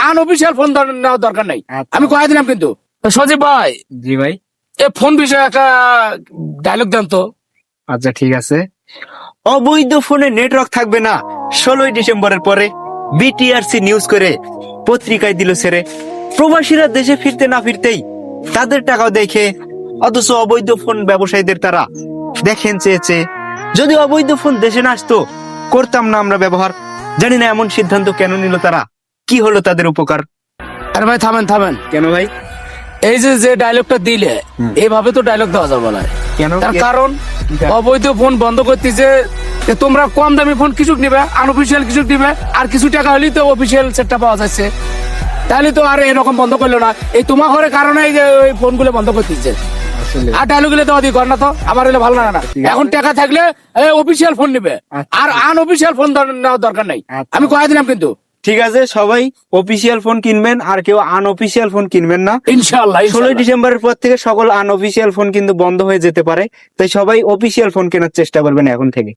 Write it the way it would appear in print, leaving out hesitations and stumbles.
Unofficial phone নেওয়ার দরকার নাই। আমি কয়ে দিলাম কিন্তু। সজীব ভাই। জি ভাই। এ ফোন বিষয়ে একটা ডায়লগ দেন তো। আচ্ছা ঠিক আছে। অবৈধ ফোনে নেটওয়ার্ক থাকবে না 16ই ডিসেম্বরের পরে বিটিআরসি নিউজ করে পত্রিকায় দিল ছেড়ে। প্রবাসীরা দেশে ফিরতে না ফিরতেই তাদের টাকাও দেখে, অথচ অবৈধ ফোন ব্যবসায়ীদের তারা দেখেন চেয়েছে। যদি অবৈধ ফোন দেশে না আসতো করতাম না আমরা ব্যবহার। জানি না এমন সিদ্ধান্ত কেন নিল তারা, কি হলো তাদের উপকার। আরে ভাই থামেন। কেন ভাই? এই যে ডায়লগটা দিলে এইভাবে তো ডায়লগ দেওয়া যাবে না। কেন? তার কারণ অবৈধ ফোন বন্ধ করতেছে, তোমরা কম দামি ফোন কিছু নিবে, আনঅফিসিয়াল কিছু নিবে, আর কিছু টাকা হলেই তো অফিসিয়াল সেটটা পাওয়া যাচ্ছে। তাহলে তো আর এরকম বন্ধ করলো না। এই তোমার ঘরের কারণে যে ওই ফোনগুলো বন্ধ করতেছে। আর ডায়লগ গুলো তো অধিক কর না তো, আমার হলে ভালো লাগে না। এখন টাকা থাকলে অফিসিয়াল ফোন নিবে, আর আনঅফিসিয়াল ফোন নেওয়ার দরকার নাই। আমি কয়ে দিলাম কিন্তু। ঠিক আছে, সবাই অফিসিয়াল ফোন কিনবেন আর কেউ আনঅফিসিয়াল ফোন কিনবেন না ইনশাআল্লাহ। 16ই ডিসেম্বরের পর থেকে সকল আনঅফিসিয়াল ফোন কিন্তু বন্ধ হয়ে যেতে পারে, তাই সবাই অফিসিয়াল ফোন কেনার চেষ্টা করবেন এখন থেকে।